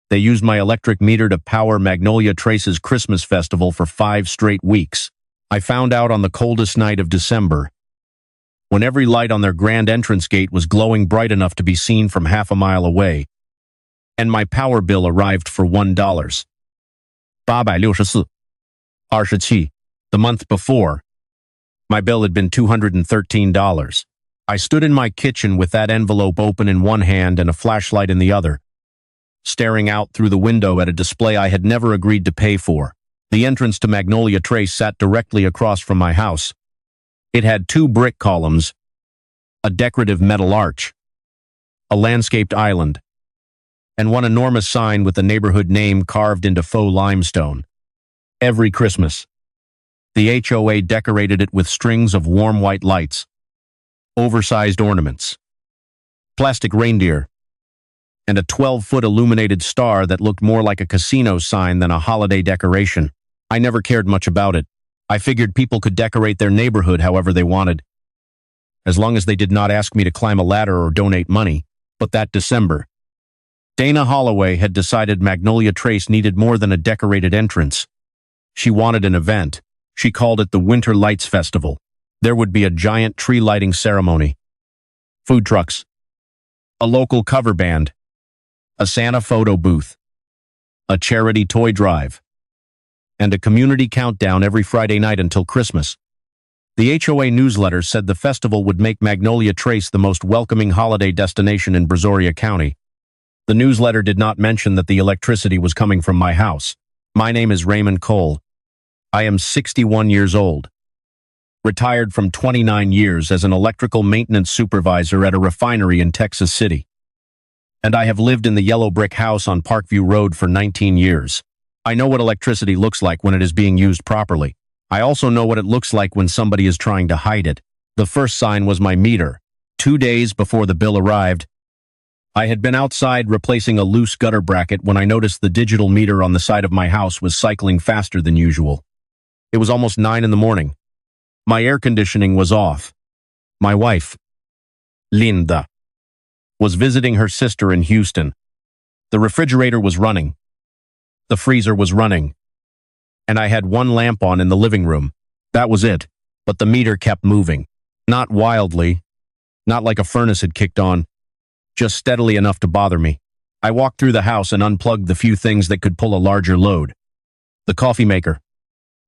They used my electric meter to power Magnolia Trace's Christmas festival for 5 straight weeks. I found out on the coldest night of December, when every light on their grand entrance gate was glowing bright enough to be seen from half a mile away, and my power bill arrived for $1. 864. 27. The month before, my bill had been $213. I stood in my kitchen with that envelope open in one hand and a flashlight in the other, staring out through the window at a display I had never agreed to pay for. The entrance to Magnolia Trace sat directly across from my house. It had 2 brick columns, a decorative metal arch, a landscaped island, and one enormous sign with the neighborhood name carved into faux limestone. Every Christmas, the HOA decorated it with strings of warm white lights, oversized ornaments, plastic reindeer, and a 12-foot illuminated star that looked more like a casino sign than a holiday decoration. I never cared much about it. I figured people could decorate their neighborhood however they wanted, as long as they did not ask me to climb a ladder or donate money. But that December, Dana Holloway had decided Magnolia Trace needed more than a decorated entrance. She wanted an event. She called it the Winter Lights Festival. There would be a giant tree lighting ceremony, food trucks, a local cover band, a Santa photo booth, a charity toy drive, and a community countdown every Friday night until Christmas. The HOA newsletter said the festival would make Magnolia Trace the most welcoming holiday destination in Brazoria County. The newsletter did not mention that the electricity was coming from my house. My name is Raymond Cole. I am 61 years old, retired from 29 years as an electrical maintenance supervisor at a refinery in Texas City. And I have lived in the yellow brick house on Parkview Road for 19 years. I know what electricity looks like when it is being used properly. I also know what it looks like when somebody is trying to hide it. The first sign was my meter. 2 days before the bill arrived, I had been outside replacing a loose gutter bracket when I noticed the digital meter on the side of my house was cycling faster than usual. It was almost 9 in the morning. My air conditioning was off. My wife, Linda, was visiting her sister in Houston. The refrigerator was running. The freezer was running, and I had one lamp on in the living room. That was it, but the meter kept moving. Not wildly, not like a furnace had kicked on, just steadily enough to bother me. I walked through the house and unplugged the few things that could pull a larger load. The coffee maker,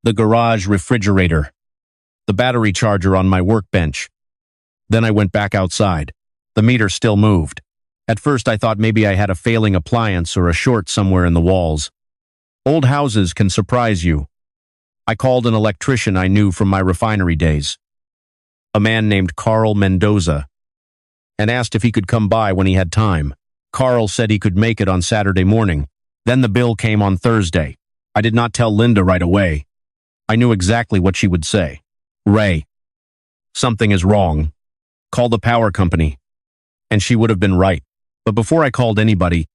the garage refrigerator, the battery charger on my workbench. Then I went back outside. The meter still moved. At first I thought maybe I had a failing appliance or a short somewhere in the walls. Old houses can surprise you. I called an electrician I knew from my refinery days, a man named Carl Mendoza, and asked if he could come by when he had time. Carl said he could make it on Saturday morning. Then the bill came on Thursday. I did not tell Linda right away. I knew exactly what she would say. Ray, something is wrong. Call the power company. And she would have been right. But before I called anybody,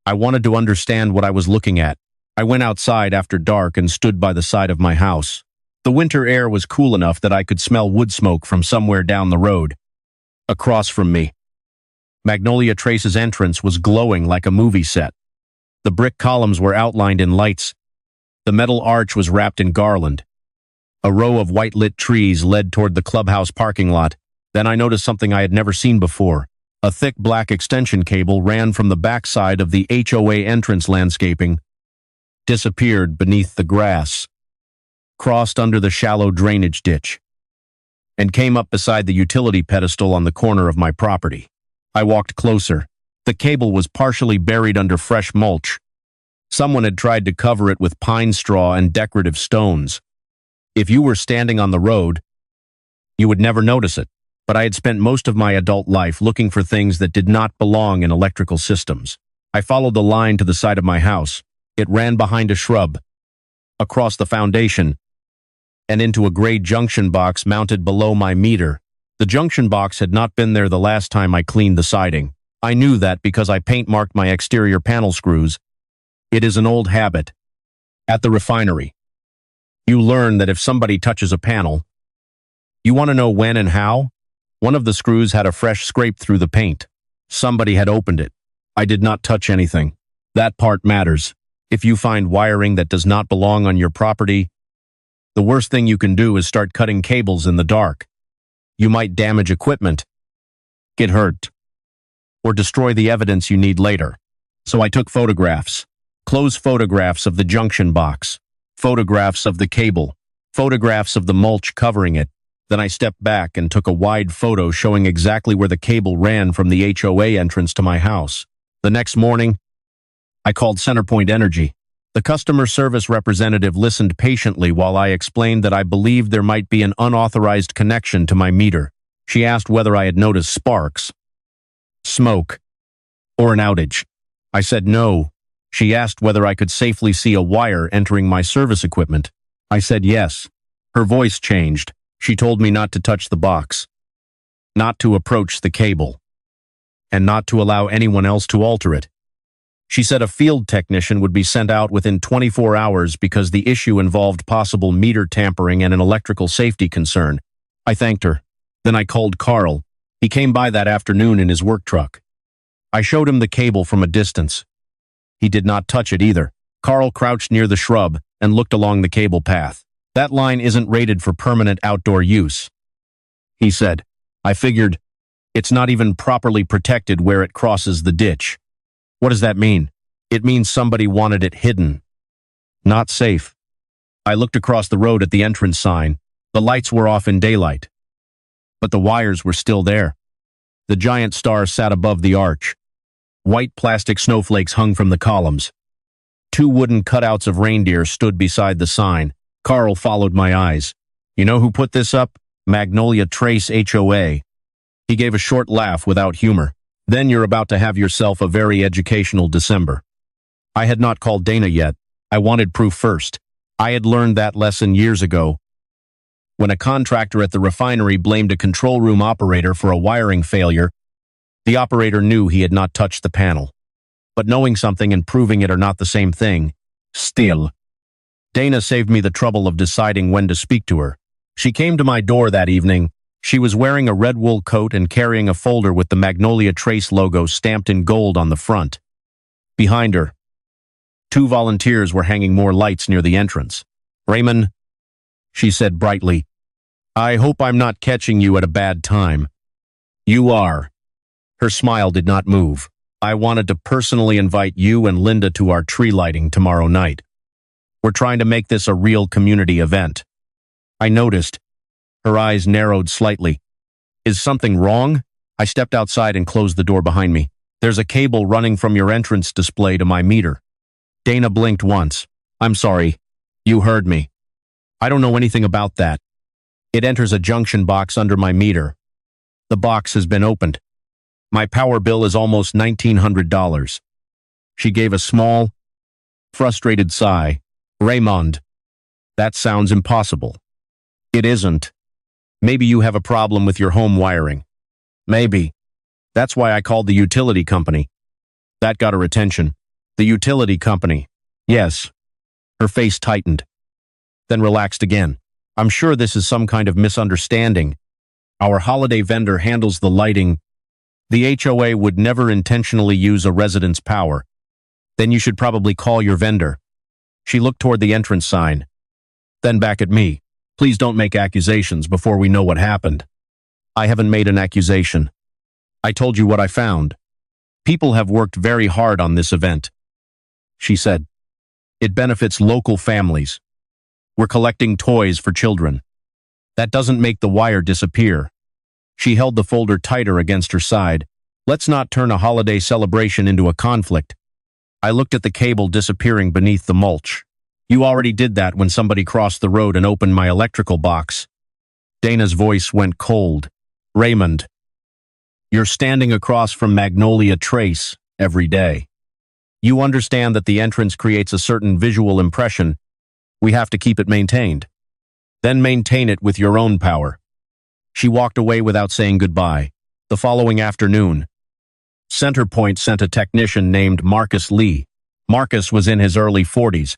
I wanted to understand what I was looking at. I went outside after dark and stood by the side of my house. The winter air was cool enough that I could smell wood smoke from somewhere down the road, across from me. Magnolia Trace's entrance was glowing like a movie set. The brick columns were outlined in lights. The metal arch was wrapped in garland. A row of white-lit trees led toward the clubhouse parking lot. Then I noticed something I had never seen before. A thick black extension cable ran from the backside of the HOA entrance landscaping, disappeared beneath the grass, crossed under the shallow drainage ditch, and came up beside the utility pedestal on the corner of my property. I walked closer. The cable was partially buried under fresh mulch. Someone had tried to cover it with pine straw and decorative stones. If you were standing on the road, you would never notice it. But I had spent most of my adult life looking for things that did not belong in electrical systems. I followed the line to the side of my house. It ran behind a shrub, across the foundation, and into a gray junction box mounted below my meter. The junction box had not been there the last time I cleaned the siding. I knew that because I paint-marked my exterior panel screws. It is an old habit. At the refinery, you learn that if somebody touches a panel, you want to know when and how? One of the screws had a fresh scrape through the paint. Somebody had opened it. I did not touch anything. That part matters. If you find wiring that does not belong on your property, the worst thing you can do is start cutting cables in the dark. You might damage equipment, get hurt, or destroy the evidence you need later. So I took photographs. Close photographs of the junction box, photographs of the cable, photographs of the mulch covering it. Then I stepped back and took a wide photo showing exactly where the cable ran from the HOA entrance to my house. The next morning, I called Centerpoint Energy. The customer service representative listened patiently while I explained that I believed there might be an unauthorized connection to my meter. She asked whether I had noticed sparks, smoke, or an outage. I said no. She asked whether I could safely see a wire entering my service equipment. I said yes. Her voice changed. She told me not to touch the box, not to approach the cable, and not to allow anyone else to alter it. She said a field technician would be sent out within 24 hours because the issue involved possible meter tampering and an electrical safety concern. I thanked her. Then I called Carl. He came by that afternoon in his work truck. I showed him the cable from a distance. He did not touch it either. Carl crouched near the shrub and looked along the cable path. That line isn't rated for permanent outdoor use, he said. I figured it's not even properly protected where it crosses the ditch. What does that mean? It means somebody wanted it hidden. Not safe. I looked across the road at the entrance sign. The lights were off in daylight, but the wires were still there. The giant star sat above the arch. White plastic snowflakes hung from the columns. 2 wooden cutouts of reindeer stood beside the sign. Carl followed my eyes. You know who put this up? Magnolia Trace HOA. He gave a short laugh without humor. Then you're about to have yourself a very educational December. I had not called Dana yet. I wanted proof first. I had learned that lesson years ago, when a contractor at the refinery blamed a control room operator for a wiring failure. The operator knew he had not touched the panel. But knowing something and proving it are not the same thing. Still, Dana saved me the trouble of deciding when to speak to her. She came to my door that evening. She was wearing a red wool coat and carrying a folder with the Magnolia Trace logo stamped in gold on the front. Behind her, 2 volunteers were hanging more lights near the entrance. Raymond, she said brightly, I hope I'm not catching you at a bad time. You are. Her smile did not move. I wanted to personally invite you and Linda to our tree lighting tomorrow night. We're trying to make this a real community event. I noticed. Her eyes narrowed slightly. Is something wrong? I stepped outside and closed the door behind me. There's a cable running from your entrance display to my meter. Dana blinked once. I'm sorry. You heard me. I don't know anything about that. It enters a junction box under my meter. The box has been opened. My power bill is almost $1,900. She gave a small, frustrated sigh. Raymond, that sounds impossible. It isn't. Maybe you have a problem with your home wiring. Maybe. That's why I called the utility company. That got her attention. The utility company. Yes. Her face tightened, then relaxed again. I'm sure this is some kind of misunderstanding. Our holiday vendor handles the lighting. The HOA would never intentionally use a resident's power. Then you should probably call your vendor. She looked toward the entrance sign, then back at me. Please don't make accusations before we know what happened. I haven't made an accusation. I told you what I found. People have worked very hard on this event, she said. It benefits local families. We're collecting toys for children. That doesn't make the wire disappear. She held the folder tighter against her side. Let's not turn a holiday celebration into a conflict. I looked at the cable disappearing beneath the mulch. You already did that when somebody crossed the road and opened my electrical box. Dana's voice went cold. Raymond, you're standing across from Magnolia Trace every day. You understand that the entrance creates a certain visual impression. We have to keep it maintained. Then maintain it with your own power. She walked away without saying goodbye. The following afternoon, Centerpoint sent a technician named Marcus Lee. Marcus was in his early 40s.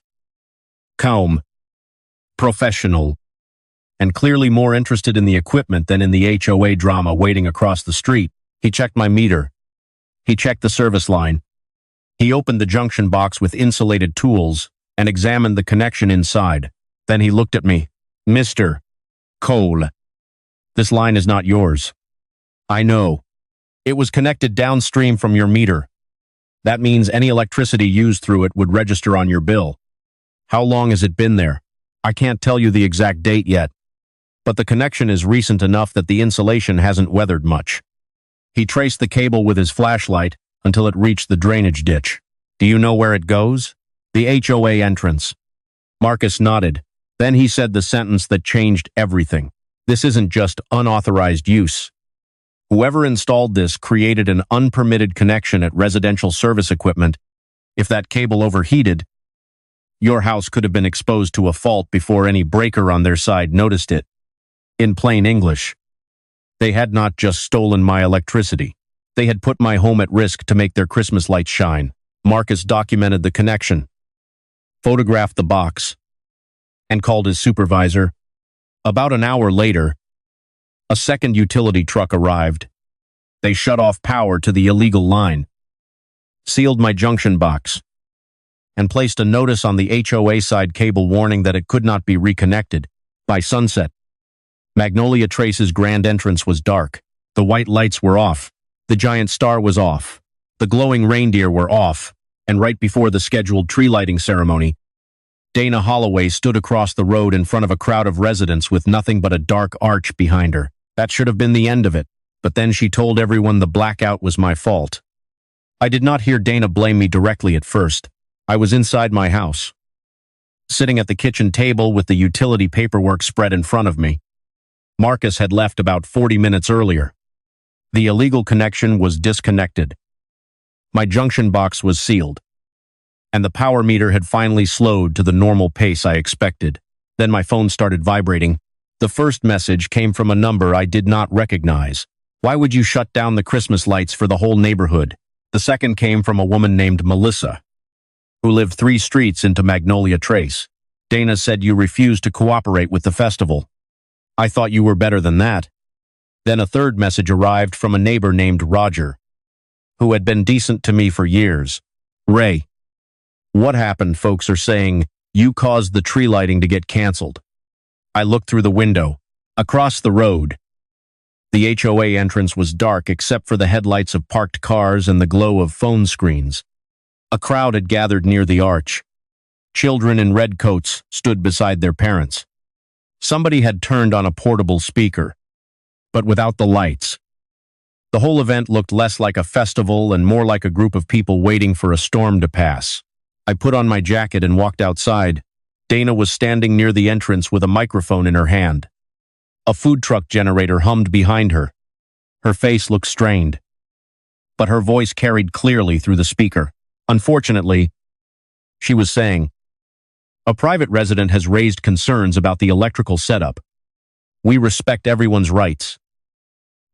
Calm, professional, and clearly more interested in the equipment than in the HOA drama waiting across the street. He checked my meter. He checked the service line. He opened the junction box with insulated tools and examined the connection inside. Then he looked at me. "Mr. Cole, this line is not yours." "I know. It was connected downstream from your meter. That means any electricity used through it would register on your bill." "How long has it been there?" "I can't tell you the exact date yet, but the connection is recent enough that the insulation hasn't weathered much." He traced the cable with his flashlight until it reached the drainage ditch. "Do you know where it goes?" "The HOA entrance." Marcus nodded. Then he said the sentence that changed everything. "This isn't just unauthorized use. Whoever installed this created an unpermitted connection at residential service equipment. If that cable overheated, your house could have been exposed to a fault before any breaker on their side noticed it." In plain English, they had not just stolen my electricity. They had put my home at risk to make their Christmas lights shine. Marcus documented the connection, photographed the box, and called his supervisor. About an hour later, a second utility truck arrived. They shut off power to the illegal line, sealed my junction box, and placed a notice on the HOA side cable warning that it could not be reconnected. By sunset, Magnolia Trace's grand entrance was dark. The white lights were off. The giant star was off. The glowing reindeer were off. And right before the scheduled tree lighting ceremony, Dana Holloway stood across the road in front of a crowd of residents with nothing but a dark arch behind her. That should have been the end of it. But then she told everyone the blackout was my fault. I did not hear Dana blame me directly at first. I was inside my house, sitting at the kitchen table with the utility paperwork spread in front of me. Marcus had left about 40 minutes earlier. The illegal connection was disconnected. My junction box was sealed, and the power meter had finally slowed to the normal pace I expected. Then my phone started vibrating. The first message came from a number I did not recognize. "Why would you shut down the Christmas lights for the whole neighborhood?" The second came from a woman named Melissa, who lived 3 streets into Magnolia Trace. "Dana said you refused to cooperate with the festival. I thought you were better than that." Then a third message arrived from a neighbor named Roger, who had been decent to me for years. "Ray, what happened? Folks are saying you caused the tree lighting to get canceled." I looked through the window. Across the road, the HOA entrance was dark except for the headlights of parked cars and the glow of phone screens. A crowd had gathered near the arch. Children in red coats stood beside their parents. Somebody had turned on a portable speaker, but without the lights. The whole event looked less like a festival and more like a group of people waiting for a storm to pass. I put on my jacket and walked outside. Dana was standing near the entrance with a microphone in her hand. A food truck generator hummed behind her. Her face looked strained, but her voice carried clearly through the speaker. Unfortunately, she was saying, "A private resident has raised concerns about the electrical setup. We respect everyone's rights,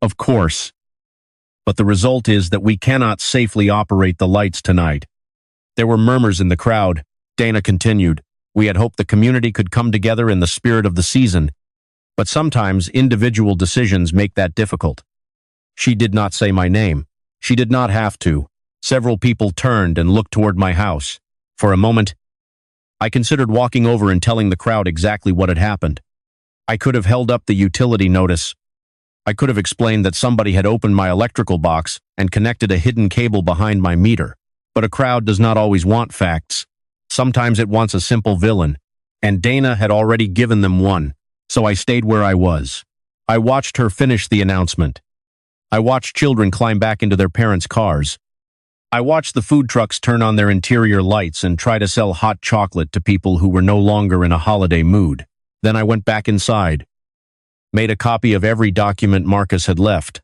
of course, but the result is that we cannot safely operate the lights tonight." There were murmurs in the crowd. Dana continued, "We had hoped the community could come together in the spirit of the season, but sometimes individual decisions make that difficult." She did not say my name. She did not have to. Several people turned and looked toward my house. For a moment, I considered walking over and telling the crowd exactly what had happened. I could have held up the utility notice. I could have explained that somebody had opened my electrical box and connected a hidden cable behind my meter. But a crowd does not always want facts. Sometimes it wants a simple villain, and Dana had already given them one, so I stayed where I was. I watched her finish the announcement. I watched children climb back into their parents' cars. I watched the food trucks turn on their interior lights and try to sell hot chocolate to people who were no longer in a holiday mood. Then I went back inside, made a copy of every document Marcus had left,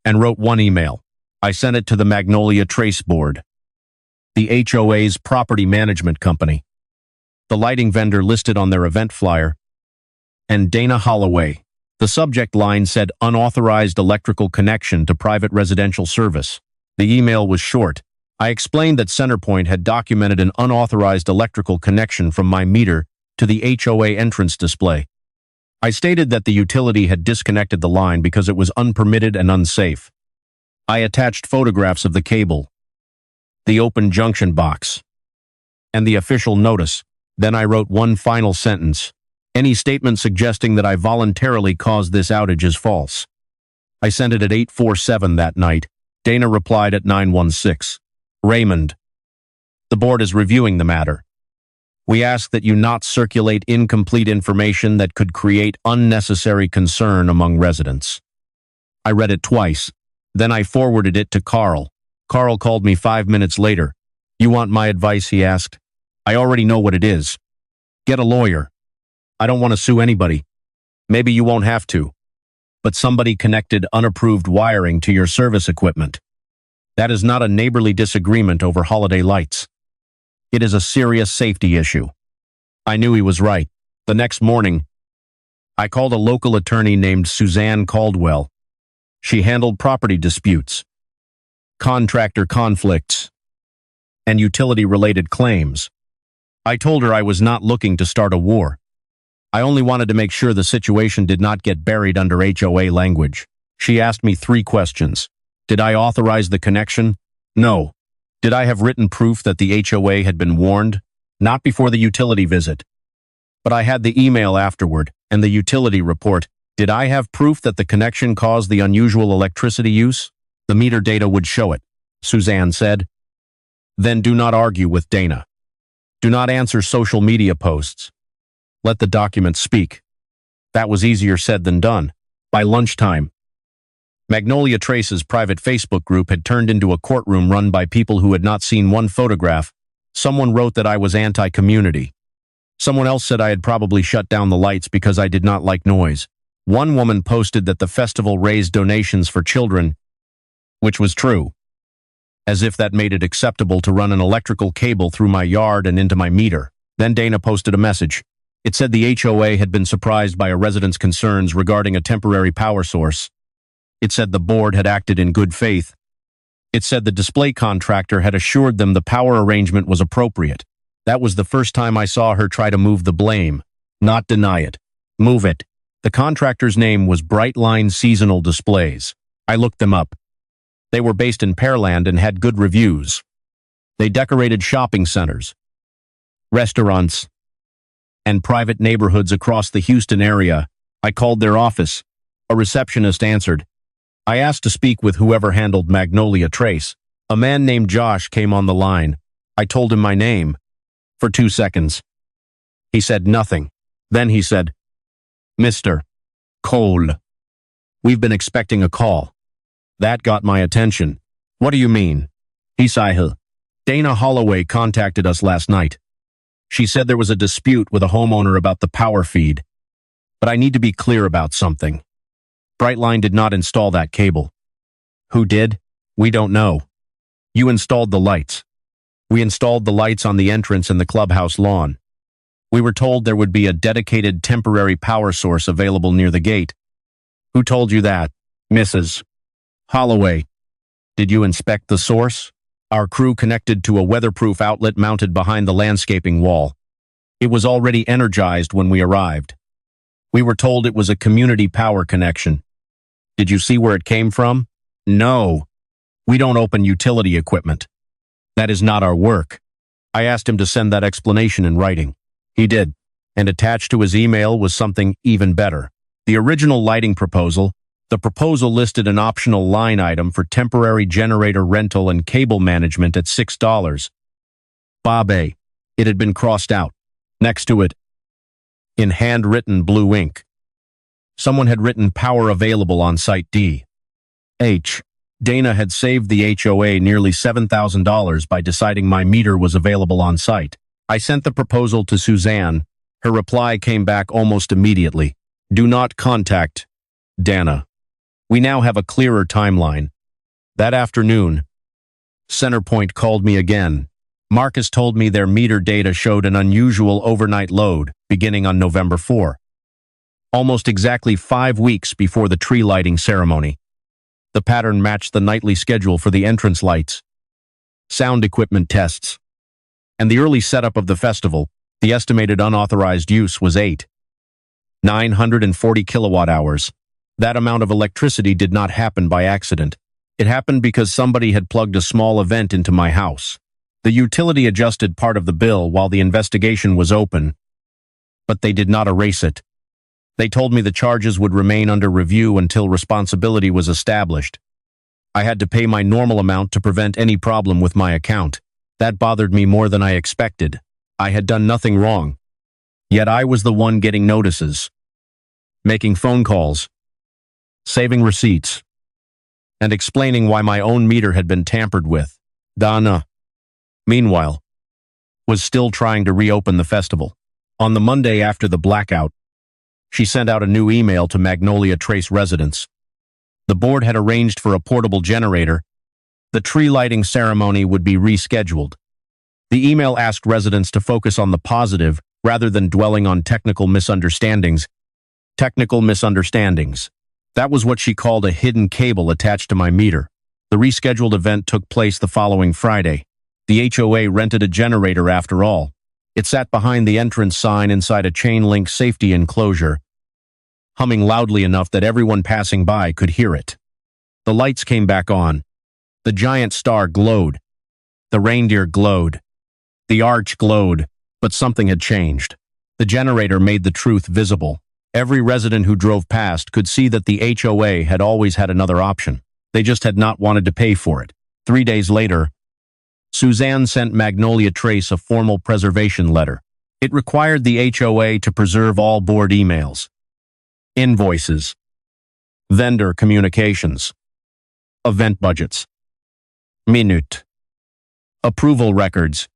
and wrote one email. I sent it to the Magnolia Trace Board, the HOA's property management company, the lighting vendor listed on their event flyer, and Dana Holloway. The subject line said unauthorized electrical connection to private residential service. The email was short. I explained that Centerpoint had documented an unauthorized electrical connection from my meter to the HOA entrance display. I stated that the utility had disconnected the line because it was unpermitted and unsafe. I attached photographs of the cable, the open junction box, and the official notice. Then I wrote one final sentence. Any statement suggesting that I voluntarily caused this outage is false. I sent it at 8:47 that night. Dana replied at 9:16. Raymond, the board is reviewing the matter. We ask that you not circulate incomplete information that could create unnecessary concern among residents. I read it twice. Then I forwarded it to Carl. Carl called me 5 minutes later. You want my advice, he asked. I already know what it is. Get a lawyer. I don't want to sue anybody. Maybe you won't have to. But somebody connected unapproved wiring to your service equipment. That is not a neighborly disagreement over holiday lights. It is a serious safety issue. I knew he was right. The next morning, I called a local attorney named Suzanne Caldwell. She handled property disputes, contractor conflicts, and utility-related claims. I told her I was not looking to start a war. I only wanted to make sure the situation did not get buried under HOA language. She asked me 3 questions. Did I authorize the connection? No. Did I have written proof that the HOA had been warned? Not before the utility visit. But I had the email afterward and the utility report. Did I have proof that the connection caused the unusual electricity use? The meter data would show it, Suzanne said. Then do not argue with Dana. Do not answer social media posts. Let the documents speak. That was easier said than done. By lunchtime, Magnolia Trace's private Facebook group had turned into a courtroom run by people who had not seen one photograph. Someone wrote that I was anti-community. Someone else said I had probably shut down the lights because I did not like noise. One woman posted that the festival raised donations for children, which was true, as if that made it acceptable to run an electrical cable through my yard and into my meter. Then Dana posted a message. It said the HOA had been surprised by a resident's concerns regarding a temporary power source. It said the board had acted in good faith. It said the display contractor had assured them the power arrangement was appropriate. That was the first time I saw her try to move the blame, not deny it. Move it. The contractor's name was Brightline Seasonal Displays. I looked them up. They were based in Pearland and had good reviews. They decorated shopping centers, restaurants, and private neighborhoods across the Houston area. I called their office. A receptionist answered. I asked to speak with whoever handled Magnolia Trace. A man named Josh came on the line. I told him my name. For 2 seconds. He said nothing. Then he said, Mr. Cole, we've been expecting a call. That got my attention. What do you mean? He sighed. Dana Holloway contacted us last night. She said there was a dispute with a homeowner about the power feed. But I need to be clear about something. Brightline did not install that cable. Who did? We don't know. You installed the lights. We installed the lights on the entrance and the clubhouse lawn. We were told there would be a dedicated temporary power source available near the gate. Who told you that, Mrs. Holloway? Did you inspect the source? Our crew connected to a weatherproof outlet mounted behind the landscaping wall. It was already energized when we arrived. We were told it was a community power connection. Did you see where it came from? No. We don't open utility equipment. That is not our work. I asked him to send that explanation in writing. He did, and attached to his email was something even better. The original lighting proposal. The proposal listed an optional line item for temporary generator rental and cable management at $6. It had been crossed out. Next to it, in handwritten blue ink, someone had written power available on site D. Dana had saved the HOA nearly $7,000 by deciding my meter was available on site. I sent the proposal to Suzanne. Her reply came back almost immediately. Do not contact Dana. We now have a clearer timeline. That afternoon, Centerpoint called me again. Marcus told me their meter data showed an unusual overnight load beginning on November 4, almost exactly 5 weeks before the tree lighting ceremony. The pattern matched the nightly schedule for the entrance lights, sound equipment tests, and the early setup of the festival. The estimated unauthorized use was 940 kilowatt hours. That amount of electricity did not happen by accident. It happened because somebody had plugged a small event into my house. The utility adjusted part of the bill while the investigation was open, but they did not erase it. They told me the charges would remain under review until responsibility was established. I had to pay my normal amount to prevent any problem with my account. That bothered me more than I expected. I had done nothing wrong. Yet I was the one getting notices, making phone calls, saving receipts, and explaining why my own meter had been tampered with. Dana, meanwhile, was still trying to reopen the festival. On the Monday after the blackout, she sent out a new email to Magnolia Trace residents. The board had arranged for a portable generator. The tree lighting ceremony would be rescheduled. The email asked residents to focus on the positive rather than dwelling on technical misunderstandings. Technical misunderstandings. That was what she called a hidden cable attached to my meter. The rescheduled event took place the following Friday. The HOA rented a generator after all. It sat behind the entrance sign inside a chain-link safety enclosure, humming loudly enough that everyone passing by could hear it. The lights came back on. The giant star glowed. The reindeer glowed. The arch glowed, but something had changed. The generator made the truth visible. Every resident who drove past could see that the HOA had always had another option. They just had not wanted to pay for it. 3 days later, Suzanne sent Magnolia Trace a formal preservation letter. It required the HOA to preserve all board emails, invoices, vendor communications, event budgets, minute, approval records,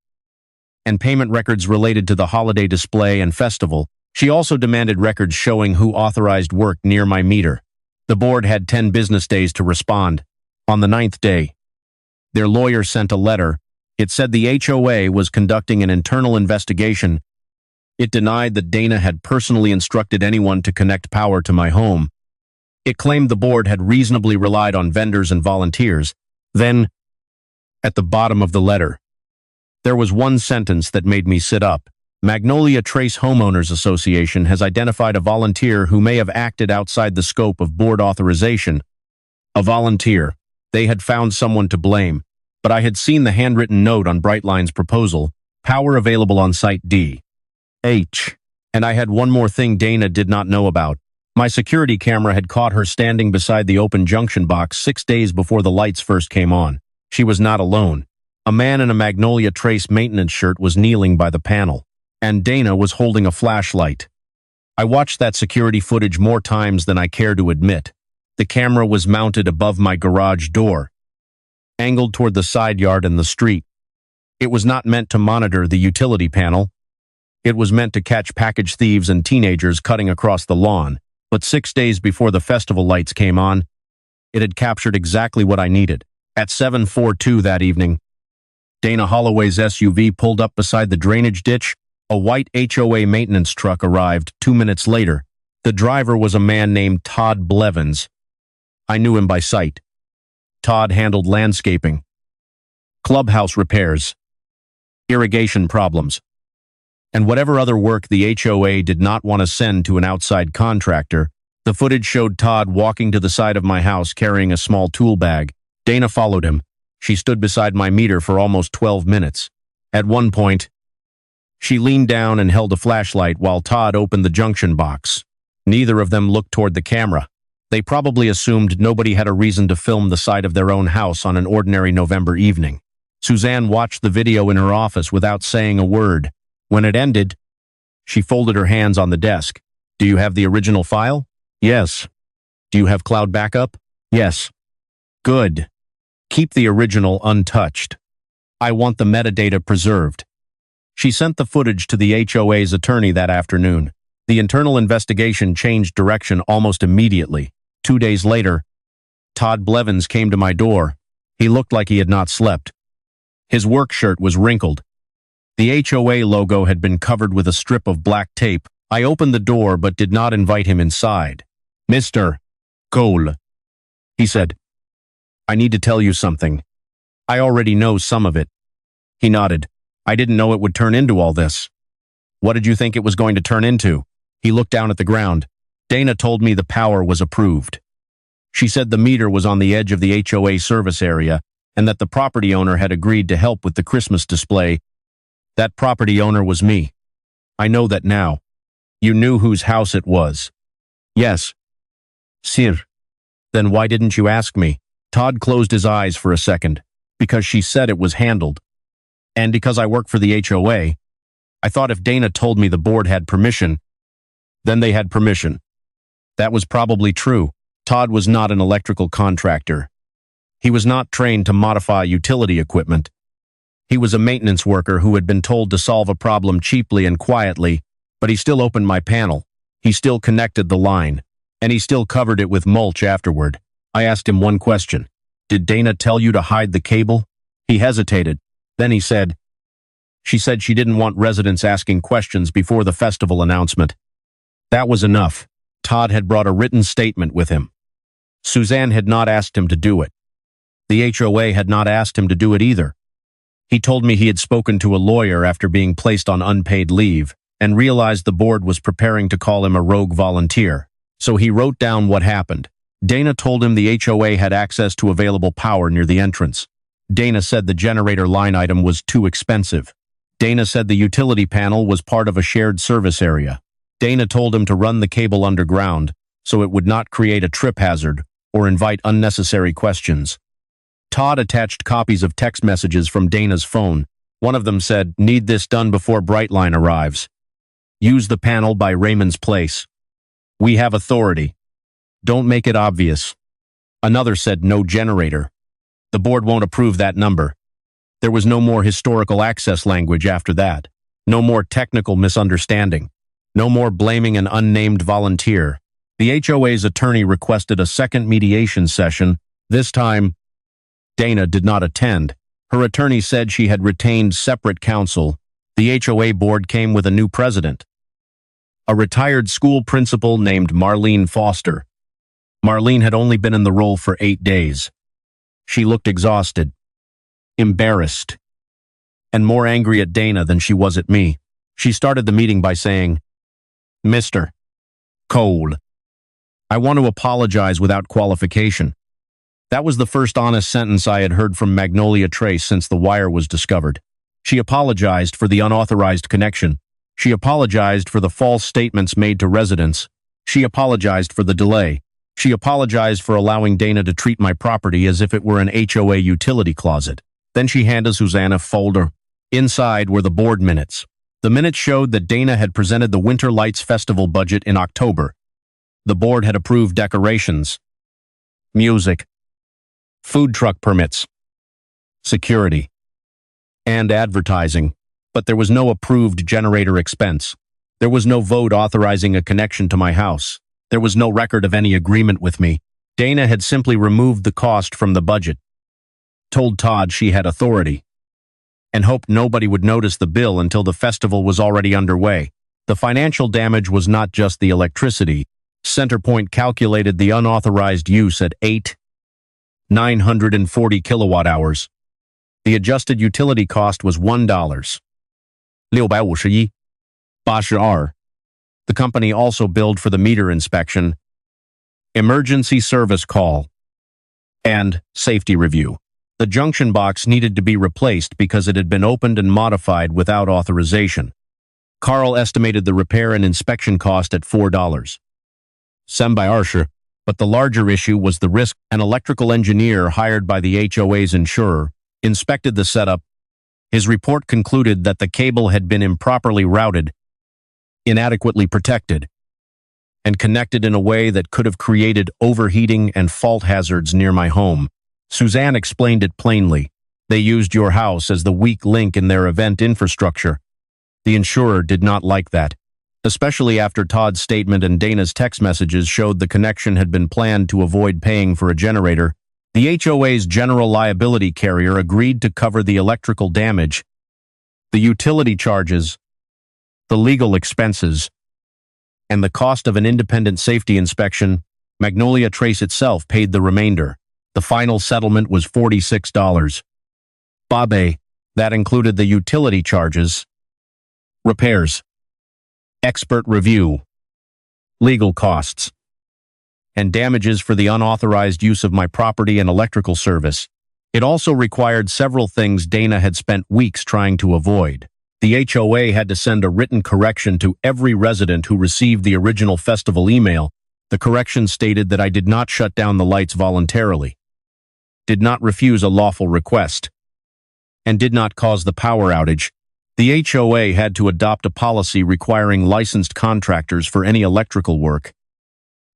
and payment records related to the holiday display and festival. She also demanded records showing who authorized work near my meter. The board had 10 business days to respond. On the 9th day, their lawyer sent a letter. It said the HOA was conducting an internal investigation. It denied that Dana had personally instructed anyone to connect power to my home. It claimed the board had reasonably relied on vendors and volunteers. Then, at the bottom of the letter, there was one sentence that made me sit up. Magnolia Trace Homeowners Association has identified a volunteer who may have acted outside the scope of board authorization. A volunteer. They had found someone to blame, but I had seen the handwritten note on Brightline's proposal, power available on site D. H. And I had one more thing Dana did not know about. My security camera had caught her standing beside the open junction box 6 days before the lights first came on. She was not alone. A man in a Magnolia Trace maintenance shirt was kneeling by the panel, and Dana was holding a flashlight. I watched that security footage more times than I care to admit. The camera was mounted above my garage door, angled toward the side yard and the street. It was not meant to monitor the utility panel. It was meant to catch package thieves and teenagers cutting across the lawn. But 6 days before the festival lights came on, it had captured exactly what I needed. At 7:42 that evening, Dana Holloway's SUV pulled up beside the drainage ditch. A white HOA maintenance truck arrived 2 minutes later. The driver was a man named Todd Blevins. I knew him by sight. Todd handled landscaping, clubhouse repairs, irrigation problems, and whatever other work the HOA did not want to send to an outside contractor. The footage showed Todd walking to the side of my house carrying a small tool bag. Dana followed him. She stood beside my meter for almost 12 minutes. At one point, she leaned down and held a flashlight while Todd opened the junction box. Neither of them looked toward the camera. They probably assumed nobody had a reason to film the side of their own house on an ordinary November evening. Suzanne watched the video in her office without saying a word. When it ended, she folded her hands on the desk. Do you have the original file? Yes. Do you have cloud backup? Yes. Good. Keep the original untouched. I want the metadata preserved. She sent the footage to the HOA's attorney that afternoon. The internal investigation changed direction almost immediately. 2 days later, Todd Blevins came to my door. He looked like he had not slept. His work shirt was wrinkled. The HOA logo had been covered with a strip of black tape. I opened the door but did not invite him inside. Mr. Cole, he said, I need to tell you something. I already know some of it. He nodded. I didn't know it would turn into all this. What did you think it was going to turn into? He looked down at the ground. Dana told me the power was approved. She said the meter was on the edge of the HOA service area and that the property owner had agreed to help with the Christmas display. That property owner was me. I know that now. You knew whose house it was. Yes. Sir. Then why didn't you ask me? Todd closed his eyes for a second. Because she said it was handled. And because I work for the HOA, I thought if Dana told me the board had permission, then they had permission. That was probably true. Todd was not an electrical contractor. He was not trained to modify utility equipment. He was a maintenance worker who had been told to solve a problem cheaply and quietly, but he still opened my panel. He still connected the line, and he still covered it with mulch afterward. I asked him one question. Did Dana tell you to hide the cable? He hesitated. Then he said, she said she didn't want residents asking questions before the festival announcement. That was enough. Todd had brought a written statement with him. Suzanne had not asked him to do it. The HOA had not asked him to do it either. He told me he had spoken to a lawyer after being placed on unpaid leave and realized the board was preparing to call him a rogue volunteer. So he wrote down what happened. Dana told him the HOA had access to available power near the entrance. Dana said the generator line item was too expensive. Dana said the utility panel was part of a shared service area. Dana told him to run the cable underground so it would not create a trip hazard or invite unnecessary questions. Todd attached copies of text messages from Dana's phone. One of them said, "Need this done before Brightline arrives. Use the panel by Raymond's place. We have authority. Don't make it obvious." Another said, "No generator. The board won't approve that number." There was no more historical access language after that. No more technical misunderstanding. No more blaming an unnamed volunteer. The HOA's attorney requested a second mediation session. This time, Dana did not attend. Her attorney said she had retained separate counsel. The HOA board came with a new president, a retired school principal named Marlene Foster. Marlene had only been in the role for 8 days. She looked exhausted, embarrassed, and more angry at Dana than she was at me. She started the meeting by saying, "Mr. Cole, I want to apologize without qualification." That was the first honest sentence I had heard from Magnolia Trace since the wire was discovered. She apologized for the unauthorized connection. She apologized for the false statements made to residents. She apologized for the delay. She apologized for allowing Dana to treat my property as if it were an HOA utility closet. Then she handed Suzanne a folder. Inside were the board minutes. The minutes showed that Dana had presented the Winter Lights Festival budget in October. The board had approved decorations, music, food truck permits, security, and advertising, but there was no approved generator expense. There was no vote authorizing a connection to my house. There was no record of any agreement with me. Dana had simply removed the cost from the budget, told Todd she had authority, and hoped nobody would notice the bill until the festival was already underway. The financial damage was not just the electricity. Centerpoint calculated the unauthorized use at 8,940 kilowatt hours. The adjusted utility cost was $1. 651.82. The company also billed for the meter inspection, emergency service call, and safety review. The junction box needed to be replaced because it had been opened and modified without authorization. Carl estimated the repair and inspection cost at $4. But the larger issue was the risk. An electrical engineer hired by the HOA's insurer inspected the setup. His report concluded that the cable had been improperly routed, inadequately protected, and connected in a way that could have created overheating and fault hazards near my home. Suzanne explained it plainly. They used your house as the weak link in their event infrastructure. The insurer did not like that, especially after Todd's statement and Dana's text messages showed the connection had been planned to avoid paying for a generator. The HOA's general liability carrier agreed to cover the electrical damage, the utility charges, the legal expenses, and the cost of an independent safety inspection. Magnolia Trace itself paid the remainder. The final settlement was $46. Babe, that included the utility charges, repairs, expert review, legal costs, and damages for the unauthorized use of my property and electrical service. It also required several things Dana had spent weeks trying to avoid. The HOA had to send a written correction to every resident who received the original festival email. The correction stated that I did not shut down the lights voluntarily, did not refuse a lawful request, and did not cause the power outage. The HOA had to adopt a policy requiring licensed contractors for any electrical work,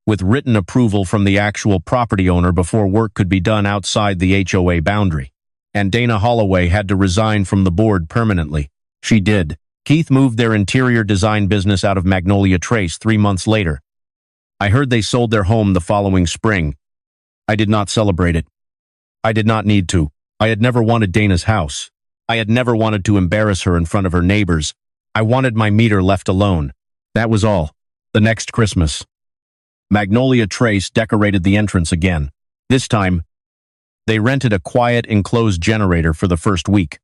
with written approval from the actual property owner before work could be done outside the HOA boundary. And Dana Holloway had to resign from the board permanently. She did. Keith moved their interior design business out of Magnolia Trace 3 months later. I heard they sold their home the following spring. I did not celebrate it. I did not need to. I had never wanted Dana's house. I had never wanted to embarrass her in front of her neighbors. I wanted my meter left alone. That was all. The next Christmas, Magnolia Trace decorated the entrance again. This time, they rented a quiet, enclosed generator for the first week,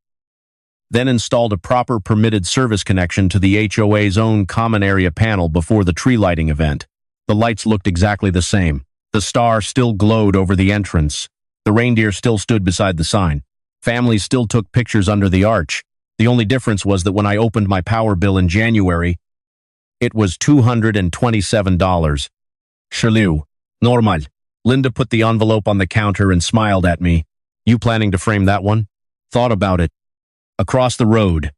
then installed a proper permitted service connection to the HOA's own common area panel before the tree lighting event. The lights looked exactly the same. The star still glowed over the entrance. The reindeer still stood beside the sign. Families still took pictures under the arch. The only difference was that when I opened my power bill in January, it was $227. Chelou. Normal. Linda put the envelope on the counter and smiled at me. You planning to frame that one? Thought about it. Across the road,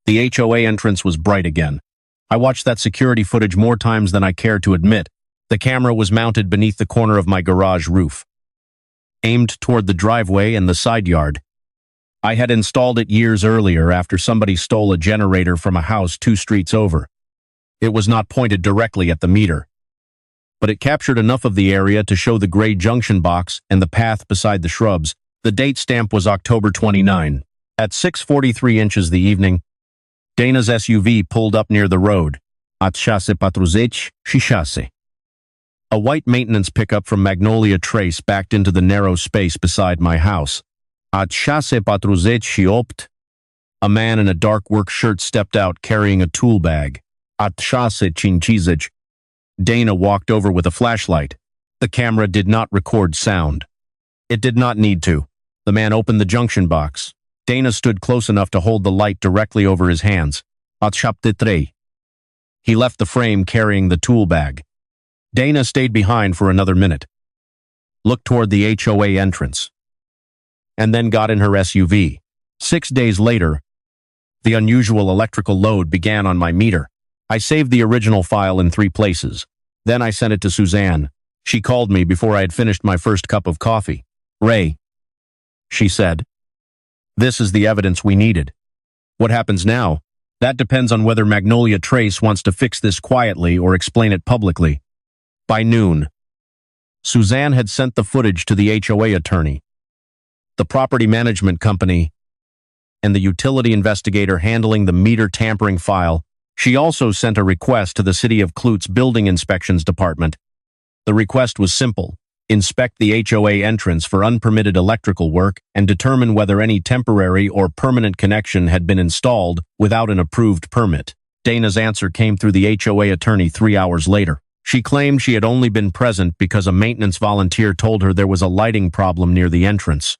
the HOA entrance was bright again. I watched that security footage more times than I care to admit. The camera was mounted beneath the corner of my garage roof, aimed toward the driveway and the side yard. I had installed it years earlier after somebody stole a generator from a house 2 streets over. It was not pointed directly at the meter, but it captured enough of the area to show the gray junction box and the path beside the shrubs. The date stamp was October 29. At 6:43 inches the evening, Dana's SUV pulled up near the road. At chasse patruzech, she chasse. A white maintenance pickup from Magnolia Trace backed into the narrow space beside my house. At chasse patruzech she opt. A man in a dark work shirt stepped out carrying a tool bag. At chasse chinchizech. Dana walked over with a flashlight. The camera did not record sound. It did not need to. The man opened the junction box. Dana stood close enough to hold the light directly over his hands. At chapte tre. He left the frame carrying the tool bag. Dana stayed behind for another minute, looked toward the HOA entrance, and then got in her SUV. 6 days later, the unusual electrical load began on my meter. I saved the original file in 3 places. Then I sent it to Suzanne. She called me before I had finished my first cup of coffee. Ray, she said, this is the evidence we needed. What happens now? That depends on whether Magnolia Trace wants to fix this quietly or explain it publicly. By noon, Suzanne had sent the footage to the HOA attorney, the property management company, and the utility investigator handling the meter tampering file. She also sent a request to the City of Klutz Building Inspections Department. The request was simple. Inspect the HOA entrance for unpermitted electrical work and determine whether any temporary or permanent connection had been installed without an approved permit. Dana's answer came through the HOA attorney 3 hours later. She claimed she had only been present because a maintenance volunteer told her there was a lighting problem near the entrance.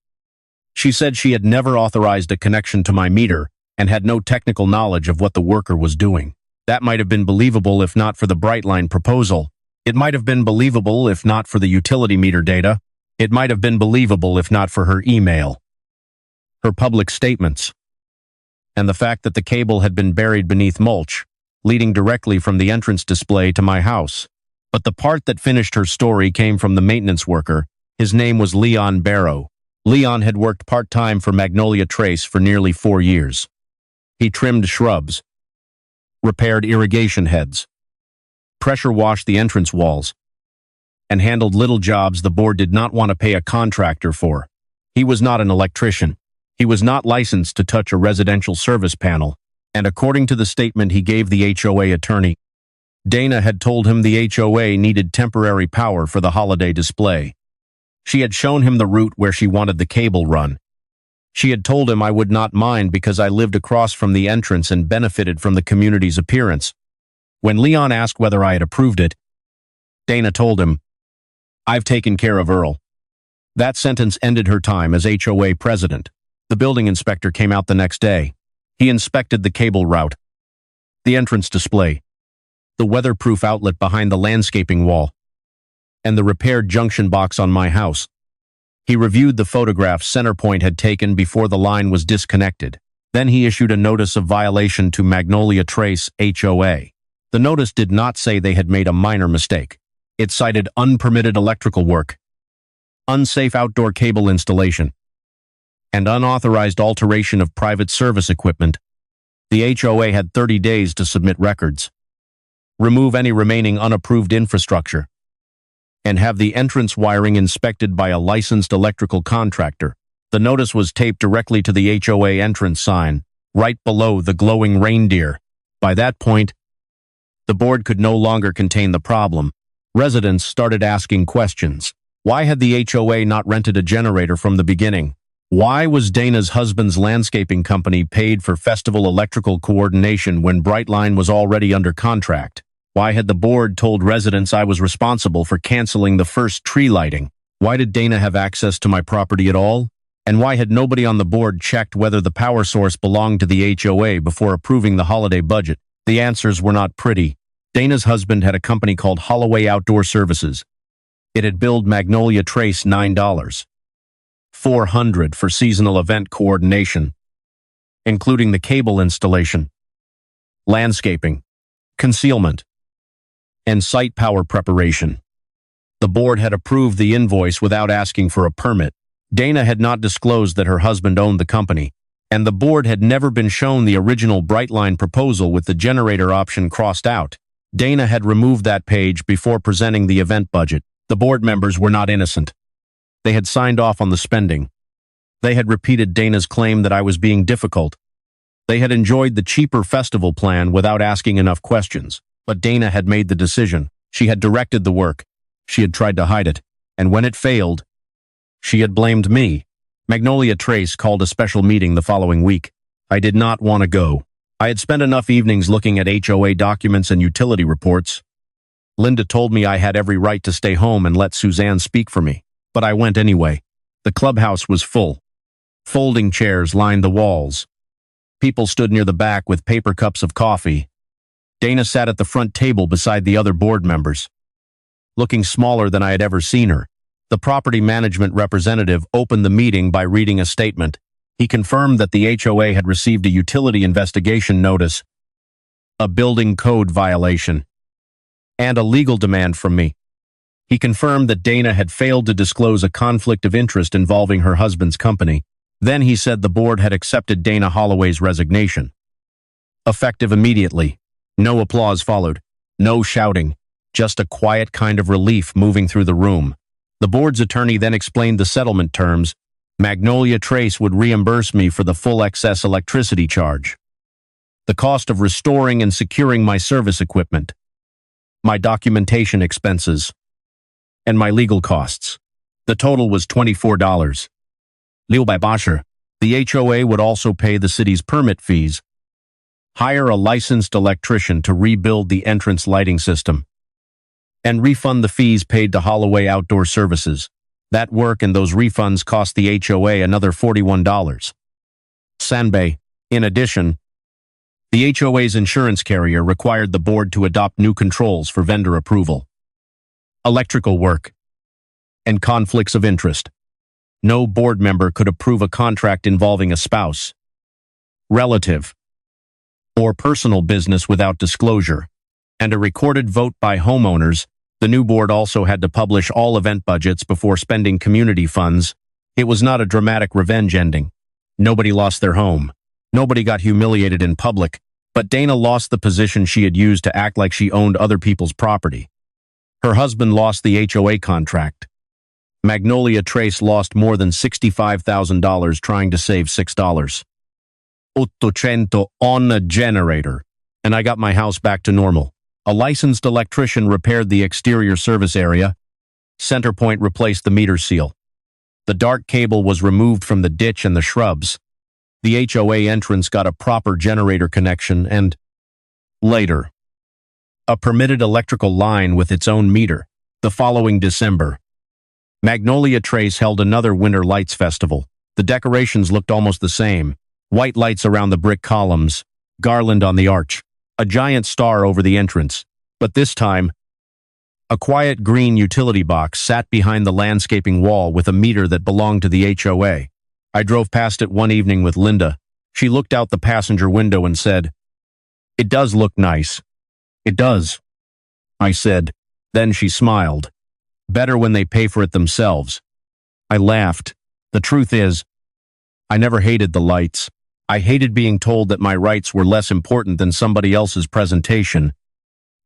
She said she had never authorized a connection to my meter and had no technical knowledge of what the worker was doing. That might have been believable if not for the Brightline proposal. It might have been believable if not for the utility meter data. It might have been believable if not for her email, her public statements, and the fact that the cable had been buried beneath mulch, leading directly from the entrance display to my house. But the part that finished her story came from the maintenance worker. His name was Leon Barrow. Leon had worked part-time for Magnolia Trace for nearly 4 years. He trimmed shrubs, repaired irrigation heads, pressure washed the entrance walls, and handled little jobs the board did not want to pay a contractor for. He was not an electrician. He was not licensed to touch a residential service panel, and according to the statement he gave the HOA attorney, Dana had told him the HOA needed temporary power for the holiday display. She had shown him the route where she wanted the cable run. She had told him I would not mind because I lived across from the entrance and benefited from the community's appearance. When Leon asked whether I had approved it, Dana told him, I've taken care of Earl. That sentence ended her time as HOA president. The building inspector came out the next day. He inspected the cable route, the entrance display, the weatherproof outlet behind the landscaping wall, and the repaired junction box on my house. He reviewed the photographs Centerpoint had taken before the line was disconnected. Then he issued a notice of violation to Magnolia Trace HOA. The notice did not say they had made a minor mistake. It cited unpermitted electrical work, unsafe outdoor cable installation, and unauthorized alteration of private service equipment. The HOA had 30 days to submit records, remove any remaining unapproved infrastructure, and have the entrance wiring inspected by a licensed electrical contractor. The notice was taped directly to the HOA entrance sign, right below the glowing reindeer. By that point, the board could no longer contain the problem. Residents started asking questions. Why had the HOA not rented a generator from the beginning? Why was Dana's husband's landscaping company paid for festival electrical coordination when Brightline was already under contract? Why had the board told residents I was responsible for canceling the first tree lighting? Why did Dana have access to my property at all? And why had nobody on the board checked whether the power source belonged to the HOA before approving the holiday budget? The answers were not pretty. Dana's husband had a company called HOA Outdoor Services. It had billed Magnolia Trace $9,400 for seasonal event coordination, including the cable installation, landscaping, concealment, and site power preparation. The board had approved the invoice without asking for a permit. Dana had not disclosed that her husband owned the company, and the board had never been shown the original Brightline proposal with the generator option crossed out. Dana had removed that page before presenting the event budget. The board members were not innocent. They had signed off on the spending. They had repeated Dana's claim that I was being difficult. They had enjoyed the cheaper festival plan without asking enough questions. But Dana had made the decision. She had directed the work. She had tried to hide it. And when it failed, she had blamed me. Magnolia Trace called a special meeting the following week. I did not want to go. I had spent enough evenings looking at HOA documents and utility reports. Linda told me I had every right to stay home and let Suzanne speak for me. But I went anyway. The clubhouse was full. Folding chairs lined the walls. People stood near the back with paper cups of coffee. Dana sat at the front table beside the other board members, looking smaller than I had ever seen her. The property management representative opened the meeting by reading a statement. He confirmed that the HOA had received a utility investigation notice, a building code violation, and a legal demand from me. He confirmed that Dana had failed to disclose a conflict of interest involving her husband's company. Then he said the board had accepted Dana Holloway's resignation, effective immediately. No applause followed, no shouting, just a quiet kind of relief moving through the room. The board's attorney then explained the settlement terms. Magnolia Trace would reimburse me for the full excess electricity charge, the cost of restoring and securing my service equipment, my documentation expenses, and my legal costs. The total was $24. Liu Bai Basher. The HOA would also pay the city's permit fees, hire a licensed electrician to rebuild the entrance lighting system, and refund the fees paid to Holloway Outdoor Services. That work and those refunds cost the HOA another $41. Sanbei. In addition, the HOA's insurance carrier required the board to adopt new controls for vendor approval, electrical work, and conflicts of interest. No board member could approve a contract involving a spouse, relative, or personal business without disclosure, and a recorded vote by homeowners. The new board also had to publish all event budgets before spending community funds. It was not a dramatic revenge ending. Nobody lost their home. Nobody got humiliated in public, but Dana lost the position she had used to act like she owned other people's property. Her husband lost the HOA contract. Magnolia Trace lost more than $65,000 trying to save $6. $800 on a generator, and I got my house back to normal. A licensed electrician repaired the exterior service area. Centerpoint replaced the meter seal. The dark cable was removed from the ditch and the shrubs. The HOA entrance got a proper generator connection and, later, a permitted electrical line with its own meter. The following December, Magnolia Trace held another Winter Lights Festival. The decorations looked almost the same. White lights around the brick columns, garland on the arch, a giant star over the entrance. But this time, a quiet green utility box sat behind the landscaping wall with a meter that belonged to the HOA. I drove past it one evening with Linda. She looked out the passenger window and said, "It does look nice." "It does," I said. Then she smiled. "Better when they pay for it themselves." I laughed. The truth is, I never hated the lights. I hated being told that my rights were less important than somebody else's presentation.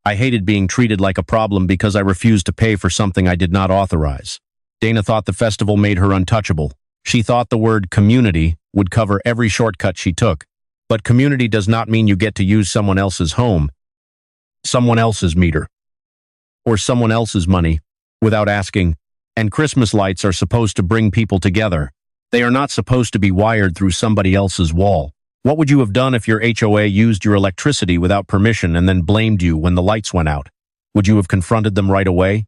I hated being treated like a problem because I refused to pay for something I did not authorize. Dana thought the festival made her untouchable. She thought the word community would cover every shortcut she took. But community does not mean you get to use someone else's home, someone else's meter, or someone else's money without asking. And Christmas lights are supposed to bring people together. They are not supposed to be wired through somebody else's wall. What would you have done if your HOA used your electricity without permission and then blamed you when the lights went out? Would you have confronted them right away?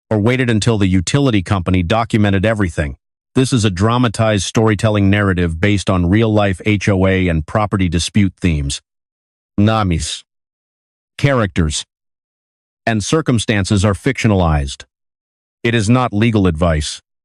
Or waited until the utility company documented everything? This is a dramatized storytelling narrative based on real-life HOA and property dispute themes. Names, characters, and circumstances are fictionalized. It is not legal advice.